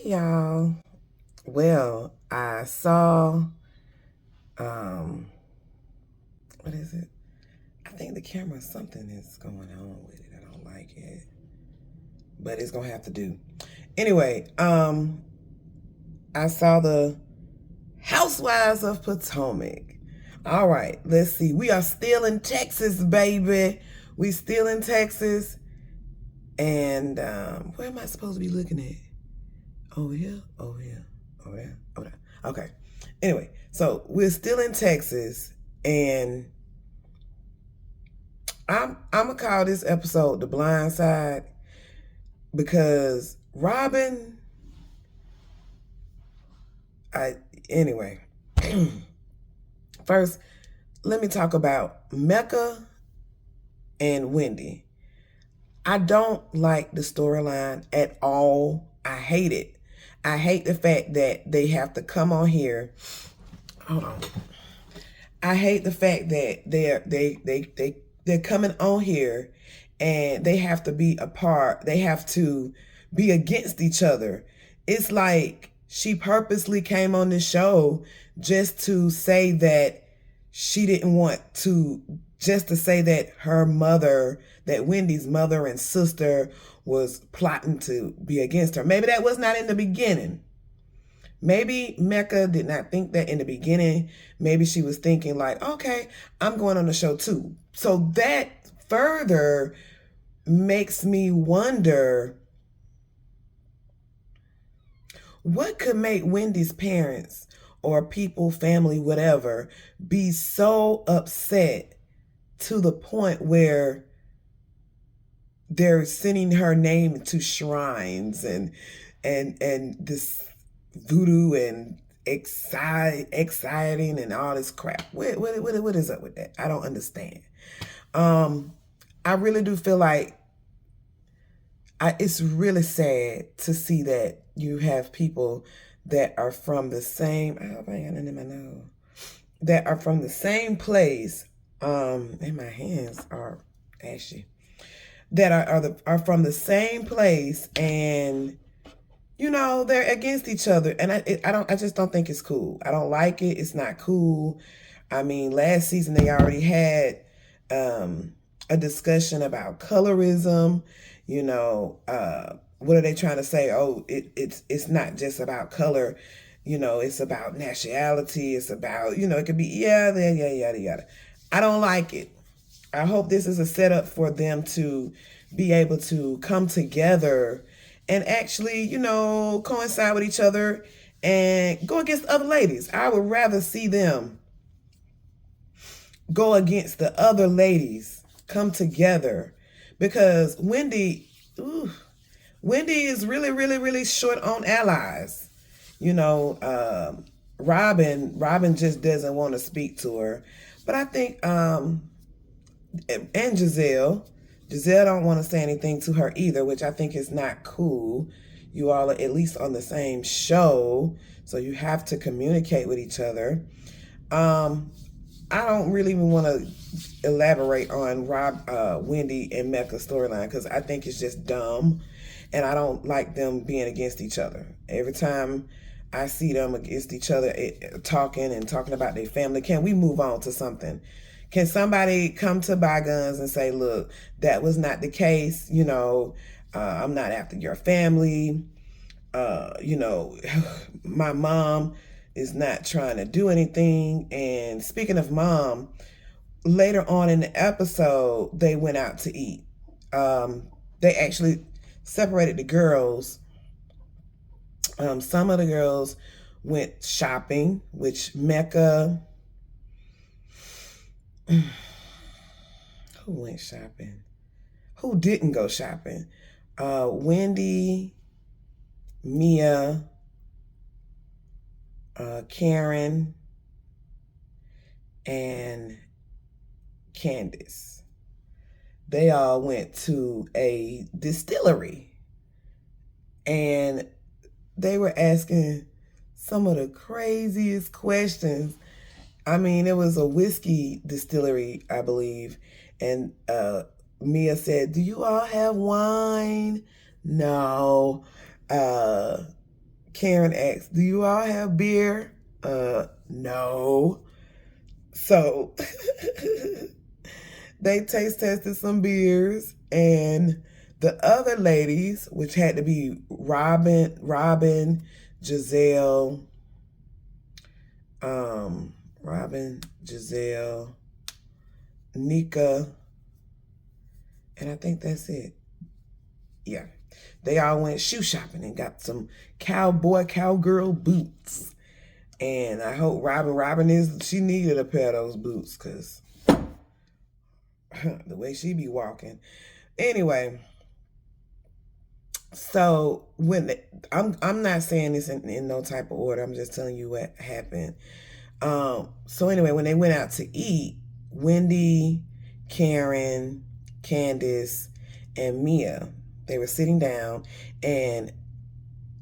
y'all. Well, I saw, what is it? I think the camera, something is going on with it. I don't like it, but it's gonna have to do. Anyway, I saw the Housewives of Potomac. All right, let's see. We are still in Texas, baby. We still in Texas. And where am I supposed to be looking at? Over here, over here, over there, over there. Okay. Anyway, so we're still in Texas, and I'm gonna call this episode "The Blind Side" because Robin. Anyway. First, let me talk about Mecca and Wendy. I don't like the storyline at all. I hate it. I hate the fact that they have to come on here. Hold on. I hate the fact that they're coming on here and they have to be apart. They have to be against each other. It's like she purposely came on this show just to say that she didn't want to, just to say that her mother, that Wendy's mother and sister was plotting to be against her. Maybe that was not in the beginning. Maybe Mecca did not think that in the beginning. Maybe she was thinking like, okay, I'm going on the show too. So that further makes me wonder, what could make Wendy's parents or people, family, whatever, be so upset to the point where they're sending her name to shrines and this voodoo and exciting and all this crap. What is up with that? I don't understand. I really do feel like it's really sad to see that you have people that are from the same, I hope I ain't got nothing in my nose, that are from the same place, and my hands are ashy, that are from the same place, and they're against each other, and I just don't think it's cool. I don't like it. It's not cool. I mean, last season they already had a discussion about colorism. What are they trying to say? Oh, it's not just about color. It's about nationality. It's about, it could be yada, yada. I don't like it. I hope this is a setup for them to be able to come together and actually, coincide with each other and go against other ladies. I would rather see them go against the other ladies, come together, because Wendy is really, really, really short on allies. Robin just doesn't want to speak to her. But I think, and Giselle don't want to say anything to her either, which I think is not cool. You all are at least on the same show, so you have to communicate with each other. I don't really even want to elaborate on Wendy and Mecca's storyline because I think it's just dumb, and I don't like them being against each other. Every time I see them against each other, talking about their family, can we move on to something? Can somebody come to bygones and say, look, that was not the case, I'm not after your family, my mom is not trying to do anything. And speaking of mom, later on in the episode, they went out to eat. They actually separated the girls. Some of the girls went shopping, which Mecca... Who went shopping? Who didn't go shopping? Wendy, Mia, Karen, and Candace. They all went to a distillery, and they were asking some of the craziest questions. I mean, it was a whiskey distillery, I believe. And Mia said, do you all have wine? No. Karen asks, do you all have beer? No. So they taste tested some beers, and the other ladies, which had to be Robin, Giselle, Robin, Giselle, Nika, and I think that's it. Yeah. They all went shoe shopping and got some cowgirl boots. And I hope she needed a pair of those boots because the way she be walking. Anyway, so I'm not saying this in no type of order. I'm just telling you what happened. So anyway, when they went out to eat, Wendy, Karen, Candace, and Mia, they were sitting down, and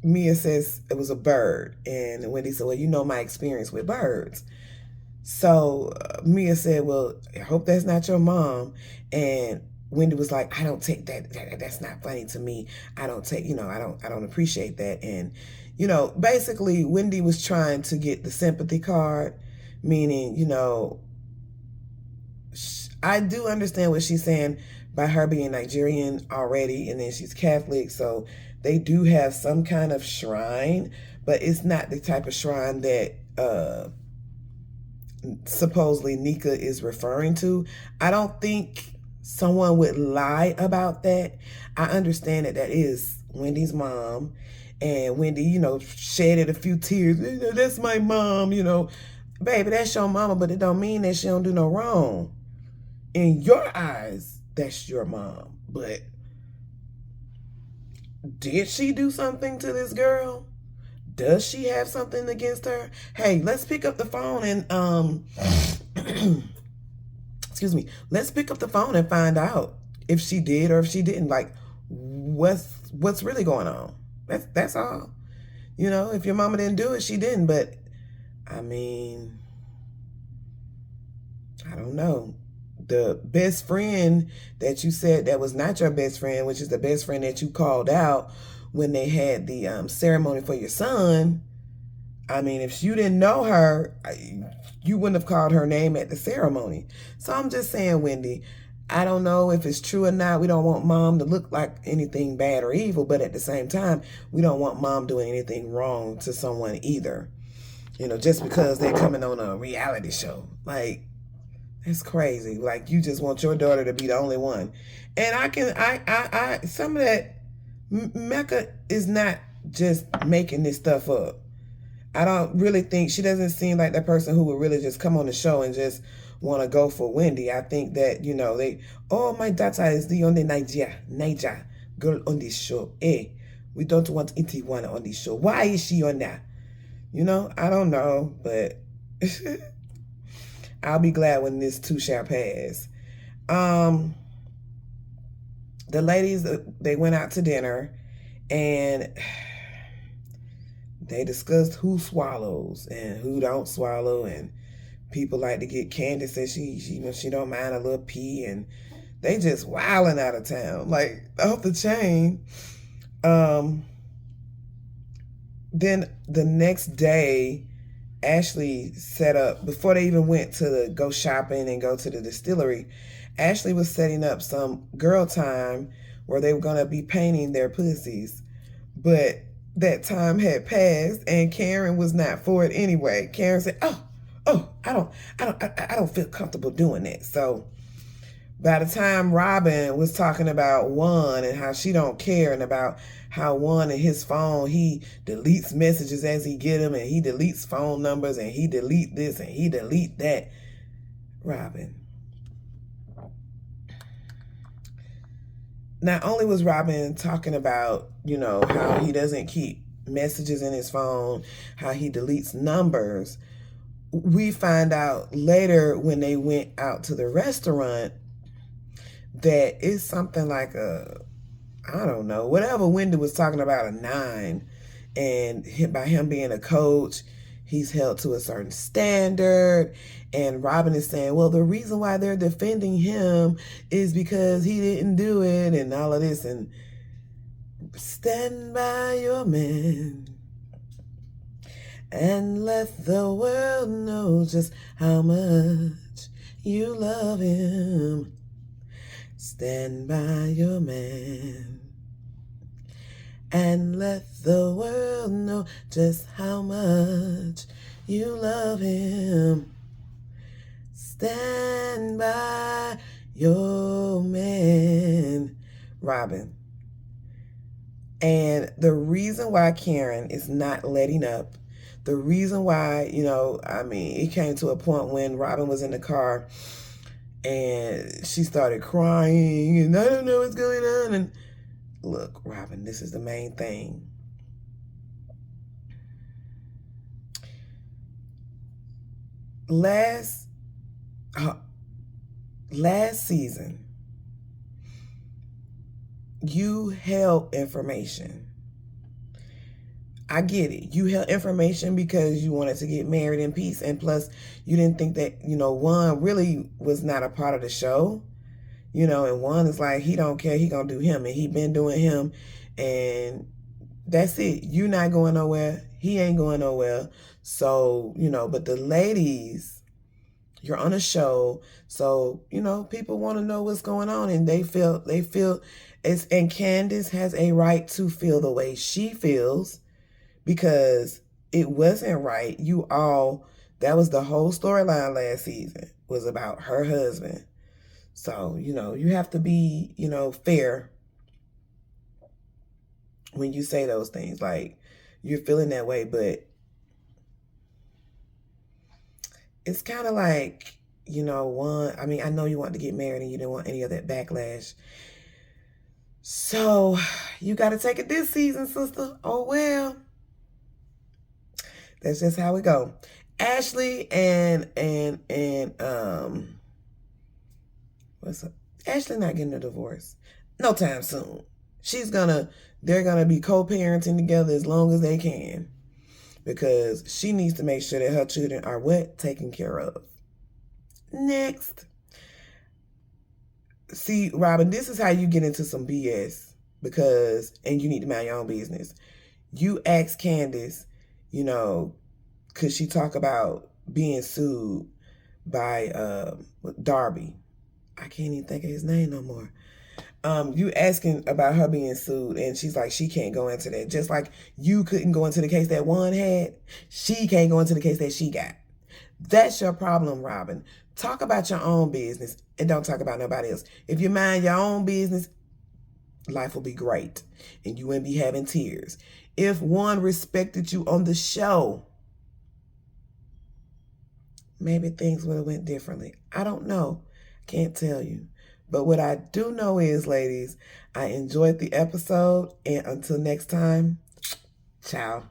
Mia says it was a bird, and Wendy said, well, you know my experience with birds. So Mia said, well, I hope that's not your mom. And Wendy was like, I don't take that's not funny to me. I don't take, I don't appreciate that. And, basically Wendy was trying to get the sympathy card, meaning, I do understand what she's saying by her being Nigerian already, and then she's Catholic, so they do have some kind of shrine, but it's not the type of shrine that supposedly Nika is referring to. I don't think someone would lie about that. I understand that is Wendy's mom, and Wendy, shedded a few tears. That's my mom, baby, that's your mama, but it don't mean that she don't do no wrong. In your eyes, that's your mom, but did she do something to this girl? Does she have something against her? Hey, let's pick up the phone and excuse me, let's pick up the phone and find out if she did or if she didn't. Like, what's really going on? That's all. If your mama didn't do it, she didn't. But I mean, I don't know. The best friend that you said that was not your best friend, which is the best friend that you called out when they had the ceremony for your son. I mean, if you didn't know her, you wouldn't have called her name at the ceremony. So I'm just saying, Wendy, I don't know if it's true or not. We don't want mom to look like anything bad or evil, but at the same time, we don't want mom doing anything wrong to someone either. Just because they're coming on a reality show. Like, it's crazy. Like, you just want your daughter to be the only one. And some of that, Mecca is not just making this stuff up. I don't really think, she doesn't seem like that person who would really just come on the show and just want to go for Wendy. I think that, my daughter is the only Niger girl on this show. Hey, we don't want Intiwana on this show. Why is she on that? I don't know, but I'll be glad when this too shall pass. The ladies, they went out to dinner, and they discussed who swallows and who don't swallow, and people like to get Candace said she don't mind a little pee, and they just wilding out of town, like off the chain. Then the next day, Ashley set up, before they even went to go shopping and go to the distillery, Ashley was setting up some girl time where they were going to be painting their pussies. But that time had passed, and Karen was not for it anyway. Karen said, I don't feel comfortable doing that. So by the time Robin was talking about Juan and how she don't care, and about how Juan in his phone, he deletes messages as he get them, and he deletes phone numbers, and he delete this and he delete that. Robin. Not only was Robin talking about, how he doesn't keep messages in his phone, how he deletes numbers, we find out later when they went out to the restaurant that it's something like I don't know, whatever Wendy was talking about, a 9. And by him being a coach, he's held to a certain standard. And Robin is saying, well, the reason why they're defending him is because he didn't do it and all of this. And stand by your man. and let the world know just how much you love him. Stand by your man and let the world know just how much you love him. Stand by your man. Robin. And the reason why Karen is not letting up, the reason why, it came to a point when Robin was in the car and she started crying and I don't know what's going on. And look, Robin, this is the main thing. Last season, you held information. I get it. You held information because you wanted to get married in peace. And plus, you didn't think that, Juan really was not a part of the show. And Juan is like, he don't care. He gonna do him. And he been doing him. And that's it. You not going nowhere. He ain't going nowhere. So, but the ladies, you're on a show. So, people want to know what's going on. And they feel and Candace has a right to feel the way she feels. Because it wasn't right. That was the whole storyline last season, was about her husband. So, you have to be, fair when you say those things. Like, you're feeling that way, but it's kind of like, I know you want to get married and you didn't want any of that backlash. So, you got to take it this season, sister. Oh, well. That's just how it go. Ashley and what's up? Ashley not getting a divorce. No time soon. They're gonna be co-parenting together as long as they can. Because she needs to make sure that her children are taken care of. Next. See, Robin, this is how you get into some BS. And you need to mind your own business. You ask Candace, could she talk about being sued by Darby? I can't even think of his name no more. You asking about her being sued, and she's like, she can't go into that. Just like you couldn't go into the case that Juan had, she can't go into the case that she got. That's your problem, Robin. Talk about your own business and don't talk about nobody else. If you mind your own business, life will be great and you wouldn't be having tears. If Juan respected you on the show, maybe things would have went differently. I don't know. Can't tell you. But what I do know is, ladies, I enjoyed the episode. And until next time, ciao.